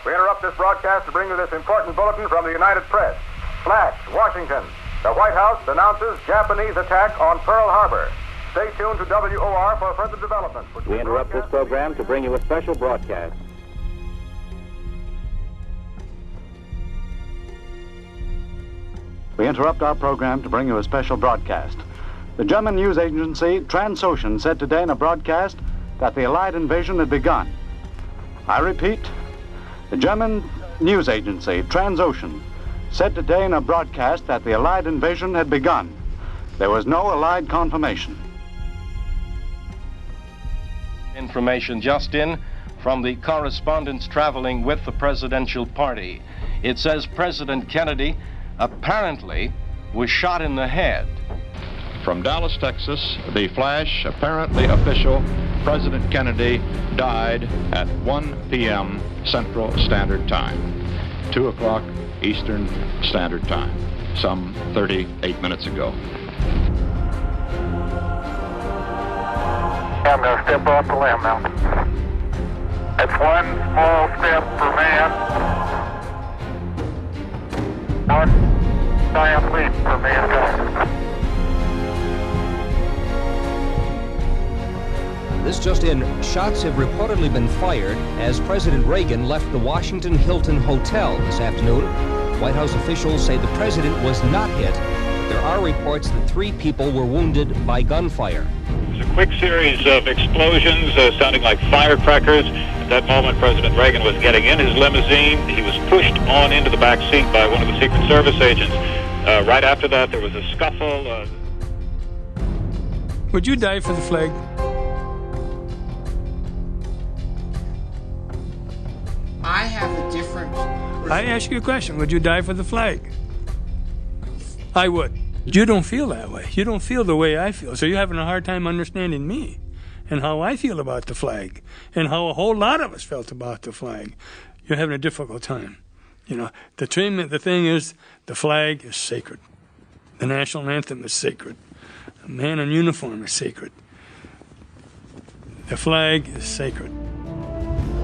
We interrupt this broadcast to bring you this important bulletin from the United Press. Flash, Washington. The White House announces Japanese attack on Pearl Harbor. Stay tuned to WOR for further developments. We interrupt this program to bring you a special broadcast. We interrupt our program to bring you a special broadcast. The German news agency Transocean said today in a broadcast that the Allied invasion had begun. I repeat, the German news agency Transocean said today in a broadcast that the Allied invasion had begun. There was no Allied confirmation. Information just in from the correspondents traveling with the presidential party. It says President Kennedy apparently was shot in the head. From Dallas, Texas, the flash, apparently official, President Kennedy died at 1 p.m. Central Standard Time, 2 o'clock Eastern Standard Time, some 38 minutes ago. I'm going to step off the limb now. That's one small step for man, one giant leap for mankind. This just in, shots have reportedly been fired as President Reagan left the Washington Hilton Hotel this afternoon. White House officials say the president was not hit. There are reports that 3 people were wounded by gunfire. It was a quick series of explosions sounding like firecrackers. At that moment, President Reagan was getting in his limousine. He was pushed on into the back seat by one of the Secret Service agents. Right after that, there was a scuffle. Would you die for the flag? I have a different... I ask you a question. Would you die for the flag? I would. You don't feel that way. You don't feel the way I feel. So you're having a hard time understanding me and how I feel about the flag and how a whole lot of us felt about the flag. You're having a difficult time. You know, the thing is, the flag is sacred. The national anthem is sacred. A man in uniform is sacred. The flag is sacred.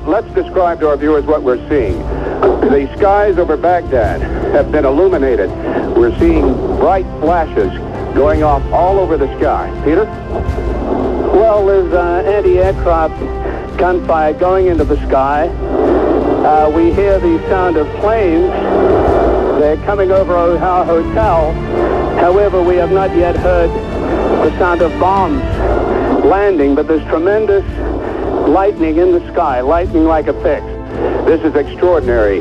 Let's describe to our viewers what we're seeing. The skies over Baghdad have been illuminated. We're seeing bright flashes going off all over the sky. Peter? Well, there's anti-aircraft gunfire going into the sky. We hear the sound of planes. They're coming over our hotel. However, we have not yet heard the sound of bombs landing, but there's tremendous lightning in the sky, lightning like a fix. This is extraordinary.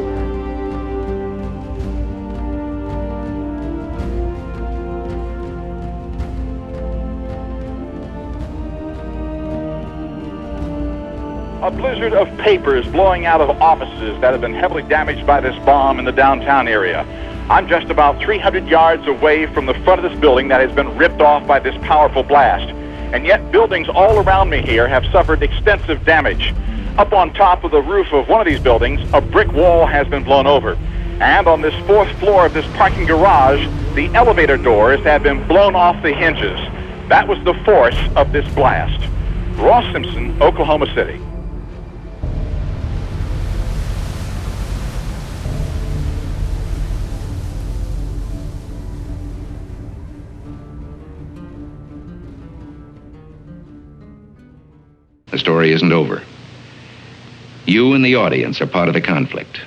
A blizzard of papers blowing out of offices that have been heavily damaged by this bomb in the downtown area. I'm just about 300 yards away from the front of this building that has been ripped off by this powerful blast. And yet buildings all around me here have suffered extensive damage. Up on top of the roof of one of these buildings, a brick wall has been blown over. And on this 4th floor of this parking garage, the elevator doors have been blown off the hinges. That was the force of this blast. Ross Simpson, Oklahoma City. The story isn't over. You and the audience are part of the conflict.